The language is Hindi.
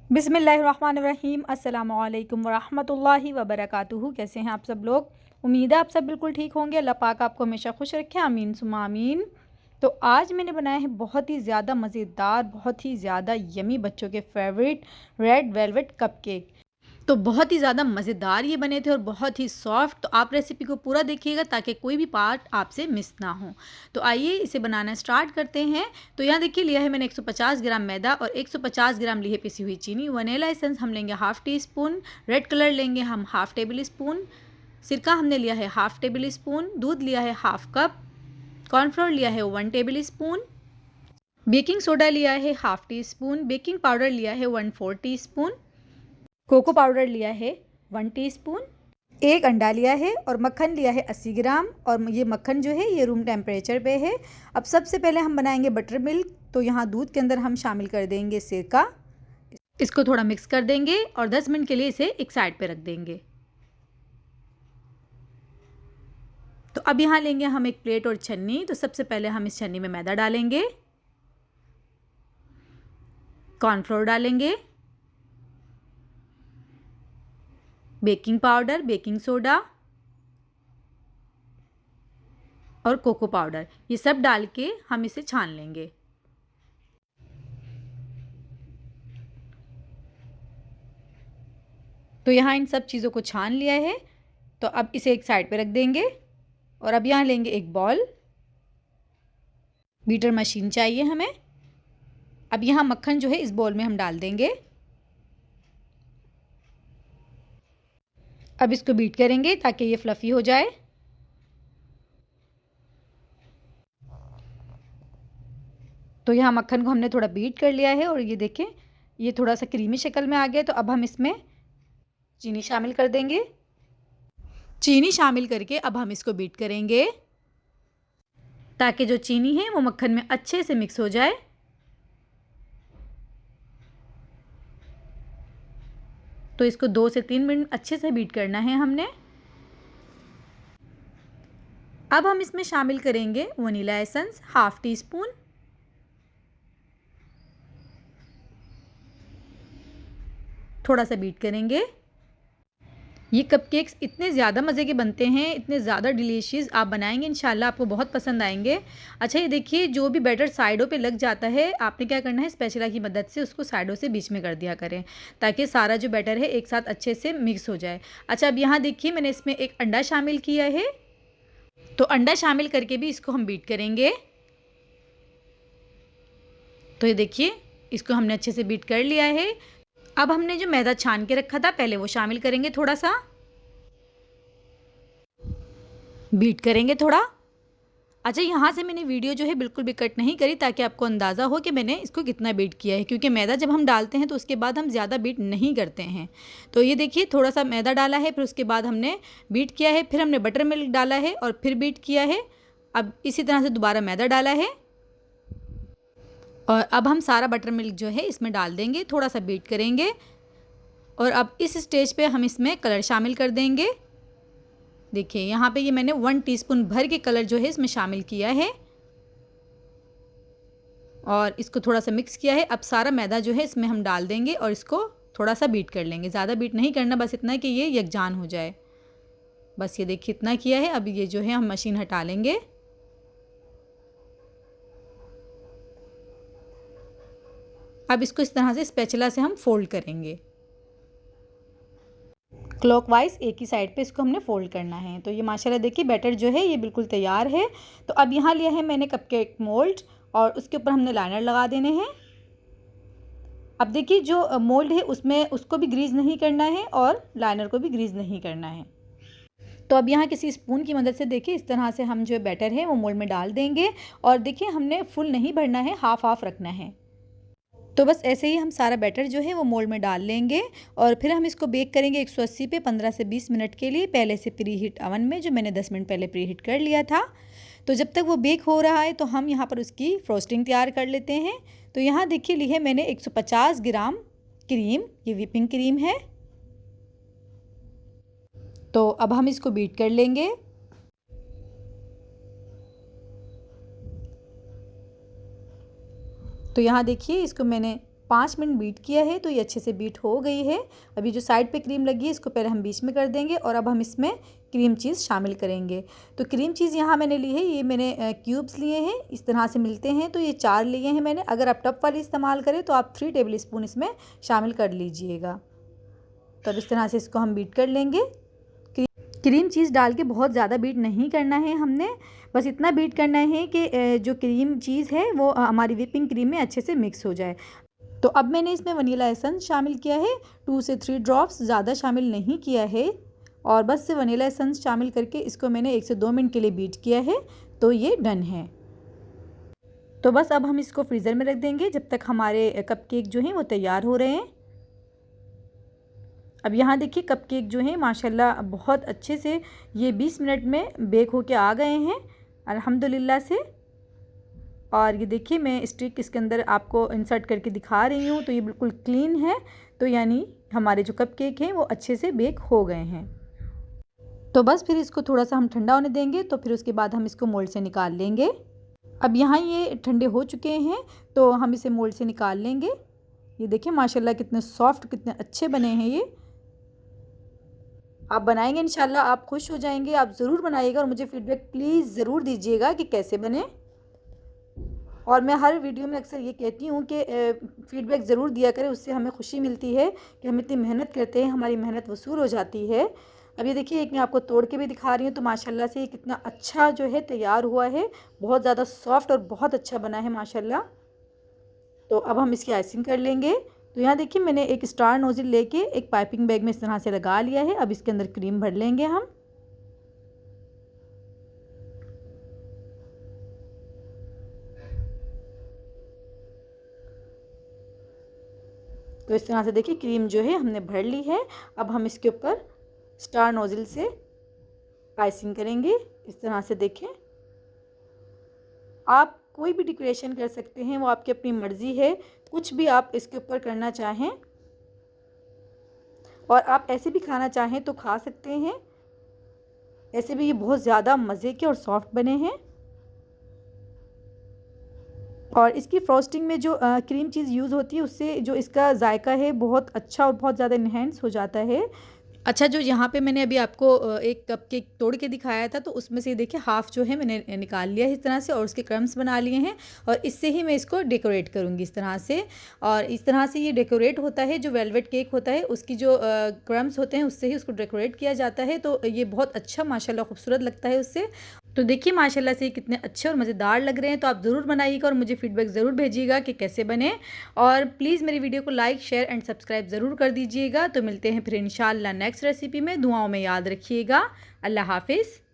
बिस्मिल्लाहिर्रहमानिर्रहीम। अस्सलामुअलैकुम वरहमतुल्लाहि वबरकातुहू। कैसे हैं आप सब लोग? उम्मीद है आप सब बिल्कुल ठीक होंगे। अल्लाह पाक आपको हमेशा खुश रखे, आमीन सुम्मा आमीन। तो आज मैंने बनाया है बहुत ही ज़्यादा मज़ेदार, बहुत ही ज़्यादा यमी बच्चों के फेवरेट रेड वेलवेट कपकेक। तो बहुत ही ज़्यादा मज़ेदार ये बने थे और बहुत ही सॉफ्ट। तो आप रेसिपी को पूरा देखिएगा ताकि कोई भी पार्ट आपसे मिस ना हो। तो आइए इसे बनाना स्टार्ट करते हैं। तो यहाँ देखिए लिया है मैंने 150 ग्राम मैदा और 150 ग्राम ली है पिसी हुई चीनी। वनीला एसेंस हम लेंगे half tea spoon, red colour लेंगे हम हाफ़ टेबल स्पून, सिरका हमने लिया है हाफ़ टेबल स्पून, दूध लिया है हाफ़ कप, कॉर्नफ्लोर लिया है 1 टेबल स्पून, बेकिंग सोडा लिया है half tea spoon, baking powder लिया है 1/4 टी स्पून, कोको पाउडर लिया है 1 टीस्पून, एक अंडा लिया है और मक्खन लिया है 80 ग्राम। और ये मक्खन जो है ये रूम टेम्परेचर पे है। अब सबसे पहले हम बनाएंगे बटर मिल्क। तो यहाँ दूध के अंदर हम शामिल कर देंगे सिरका, इसको थोड़ा मिक्स कर देंगे और 10 मिनट के लिए इसे एक साइड पे रख देंगे। तो अब यहाँ लेंगे हम एक प्लेट और छन्नी। तो सबसे पहले हम इस छन्नी में मैदा डालेंगे, कॉर्नफ्लोर डालेंगे, बेकिंग पाउडर, बेकिंग सोडा और कोको पाउडर, ये सब डाल के हम इसे छान लेंगे। तो यहाँ इन सब चीज़ों को छान लिया है। तो अब इसे एक साइड पे रख देंगे और अब यहाँ लेंगे एक बॉल। बीटर मशीन चाहिए हमें। अब यहाँ मक्खन जो है इस बॉल में हम डाल देंगे। अब इसको बीट करेंगे ताकि ये फ्लफ़ी हो जाए। तो यहाँ मक्खन को हमने थोड़ा बीट कर लिया है और ये देखें ये थोड़ा सा क्रीमी शक्ल में आ गया। तो अब हम इसमें चीनी शामिल कर देंगे। चीनी शामिल करके अब हम इसको बीट करेंगे ताकि जो चीनी है वो मक्खन में अच्छे से मिक्स हो जाए। तो इसको 2 से 3 मिनट अच्छे से बीट करना है हमने। अब हम इसमें शामिल करेंगे vanilla essence half tea spoon, थोड़ा सा बीट करेंगे। ये कपकेक्स इतने ज़्यादा मज़े के बनते हैं, इतने ज़्यादा डिलीशियस। आप बनाएंगे इंशाल्लाह आपको बहुत पसंद आएंगे। अच्छा ये देखिए जो भी बैटर साइडों पे लग जाता है, आपने क्या करना है स्पैचुला की मदद से उसको साइडों से बीच में कर दिया करें ताकि सारा जो बैटर है एक साथ अच्छे से मिक्स हो जाए। अच्छा अब यहाँ देखिए मैंने इसमें एक अंडा शामिल किया है। तो अंडा शामिल करके भी इसको हम बीट करेंगे। तो ये देखिए इसको हमने अच्छे से बीट कर लिया है। अब हमने जो मैदा छान के रखा था पहले वो शामिल करेंगे, थोड़ा सा बीट करेंगे थोड़ा। अच्छा यहाँ से मैंने वीडियो जो है बिल्कुल भी कट नहीं करी ताकि आपको अंदाज़ा हो कि मैंने इसको कितना बीट किया है, क्योंकि मैदा जब हम डालते हैं तो उसके बाद हम ज़्यादा बीट नहीं करते हैं। तो ये देखिए थोड़ा सा मैदा डाला है, फिर उसके बाद हमने बीट किया है, फिर हमने बटर मिल्क डाला है और फिर बीट किया है। अब इसी तरह से दोबारा मैदा डाला है और अब हम सारा बटर मिल्क जो है इसमें डाल देंगे, थोड़ा सा बीट करेंगे। और अब इस स्टेज पे हम इसमें कलर शामिल कर देंगे। देखिए यहाँ पे ये मैंने 1 टीस्पून भर के कलर जो है इसमें शामिल किया है और इसको थोड़ा सा मिक्स किया है। अब सारा मैदा जो है इसमें हम डाल देंगे और इसको थोड़ा सा बीट कर लेंगे। ज़्यादा बीट नहीं करना, बस इतना कि ये यकजान हो जाए। बस ये देखिए इतना किया है। अब ये जो है हम मशीन हटा लेंगे। अब इसको इस तरह से स्पैचुला से हम फोल्ड करेंगे क्लॉकवाइज, एक ही साइड पे इसको हमने फोल्ड करना है। तो ये माशाल्लाह देखिए बैटर जो है ये बिल्कुल तैयार है। तो अब यहाँ लिया है मैंने कपकेक मोल्ड और उसके ऊपर हमने लाइनर लगा देने हैं। अब देखिए जो मोल्ड है उसमें उसको भी ग्रीस नहीं करना है और लाइनर को भी ग्रीस नहीं करना है। तो अब यहाँ किसी स्पून की मदद से देखिए इस तरह से हम जो बैटर है वो मोल्ड में डाल देंगे और देखिए हमने फुल नहीं भरना है, हाफ हाफ रखना है। तो बस ऐसे ही हम सारा बैटर जो है वो मोल्ड में डाल लेंगे और फिर हम इसको बेक करेंगे 180 पे 15 से 20 मिनट के लिए, पहले से प्री हीट अवन में, जो मैंने 10 मिनट पहले प्री हीट कर लिया था। तो जब तक वो बेक हो रहा है तो हम यहाँ पर उसकी फ्रोस्टिंग तैयार कर लेते हैं। तो यहाँ देखिए ली है मैंने 150 ग्राम क्रीम, ये व्हिपिंग क्रीम है। तो अब हम इसको बीट कर लेंगे। तो यहाँ देखिए इसको मैंने 5 मिनट बीट किया है, तो ये अच्छे से बीट हो गई है। अभी जो साइड पे क्रीम लगी है इसको पहले हम बीच में कर देंगे और अब हम इसमें क्रीम चीज़ शामिल करेंगे। तो क्रीम चीज़ यहाँ मैंने ली है, ये मैंने क्यूब्स लिए हैं, इस तरह से मिलते हैं, तो ये 4 लिए हैं मैंने। अगर आप टप वाली इस्तेमाल करें तो आप 3 टेबल स्पून इसमें शामिल कर लीजिएगा। तो अब इस तरह से इसको हम बीट कर लेंगे। क्रीम चीज़ डाल के बहुत ज़्यादा बीट नहीं करना है हमने, बस इतना बीट करना है कि जो क्रीम चीज़ है वो हमारी व्हिपिंग क्रीम में अच्छे से मिक्स हो जाए। तो अब मैंने इसमें वनीला एसेंस शामिल किया है, 2 से 3 ड्रॉप्स, ज़्यादा शामिल नहीं किया है। और बस से वनीला एसेंस शामिल करके इसको मैंने 1 से 2 मिनट के लिए बीट किया है, तो ये डन है। तो बस अब हम इसको फ्रीज़र में रख देंगे जब तक हमारे कपकेक जो हैं वो तैयार हो रहे हैं। अब यहाँ देखिए कपकेक जो हैं माशाल्लाह बहुत अच्छे से ये 20 मिनट में बेक होके आ गए हैं अल्हम्दुलिल्लाह से। और ये देखिए मैं स्टिक इसके अंदर आपको इंसर्ट करके दिखा रही हूँ, तो ये बिल्कुल क्लीन है, तो यानी हमारे जो कपकेक हैं वो अच्छे से बेक हो गए हैं। तो बस फिर इसको थोड़ा सा हम ठंडा होने देंगे, तो फिर उसके बाद हम इसको मोल्ड से निकाल लेंगे। अब यहाँ ये ठंडे हो चुके हैं, तो हम इसे मोल्ड से निकाल लेंगे। ये देखिए माशाल्लाह कितने सॉफ्ट, कितने अच्छे बने हैं ये। आप बनाएंगे इंशाल्लाह आप खुश हो जाएंगे। आप ज़रूर बनाइएगा और मुझे फ़ीडबैक प्लीज़ ज़रूर दीजिएगा कि कैसे बने। और मैं हर वीडियो में अक्सर ये कहती हूँ कि फ़ीडबैक ज़रूर दिया करें, उससे हमें खुशी मिलती है कि हम इतनी मेहनत करते हैं, हमारी मेहनत वसूल हो जाती है। अब ये देखिए एक मैं आपको तोड़ के भी दिखा रही हूँ, तो माशाल्लाह से ये कितना अच्छा जो है तैयार हुआ है, बहुत ज़्यादा सॉफ्ट और बहुत अच्छा बना है माशाल्लाह। तो अब हम इसकी आइसिंग कर लेंगे। तो यहाँ देखिए मैंने एक स्टार नोज़ल लेके एक पाइपिंग बैग में इस तरह से लगा लिया है। अब इसके अंदर क्रीम भर लेंगे हम। तो इस तरह से देखिए क्रीम जो है हमने भर ली है। अब हम इसके ऊपर स्टार नोज़ल से आइसिंग करेंगे इस तरह से। देखें आप कोई भी डेकोरेशन कर सकते हैं, वो आपकी अपनी मर्ज़ी है, कुछ भी आप इसके ऊपर करना चाहें। और आप ऐसे भी खाना चाहें तो खा सकते हैं, ऐसे भी ये बहुत ज़्यादा मज़े के और सॉफ्ट बने हैं। और इसकी फ्रॉस्टिंग में जो क्रीम चीज़ यूज़ होती है उससे जो इसका जायका है बहुत अच्छा और बहुत ज़्यादा इन्हेंस हो जाता है। अच्छा, जो यहाँ पे मैंने अभी आपको एक कपकेक तोड़ के दिखाया था, तो उसमें से देखिए हाफ़ जो है मैंने निकाल लिया है इस तरह से और उसके क्रम्स बना लिए हैं। और इससे ही मैं इसको डेकोरेट करूँगी इस तरह से। और इस तरह से ये डेकोरेट होता है, जो वेलवेट केक होता है उसकी जो क्रम्स होते हैं उससे ही उसको डेकोरेट किया जाता है। तो ये बहुत अच्छा माशाल्लाह खूबसूरत लगता है उससे। तो देखिए माशाल्लाह से कितने अच्छे और मज़ेदार लग रहे हैं। तो आप ज़रूर बनाइएगा और मुझे फ़ीडबैक ज़रूर भेजिएगा कि कैसे बने। और प्लीज़ मेरी वीडियो को लाइक, शेयर एंड सब्सक्राइब ज़रूर कर दीजिएगा। तो मिलते हैं फिर इंशाअल्लाह नेक्स्ट रेसिपी में। दुआओं में याद रखिएगा। अल्लाह हाफ़िज़।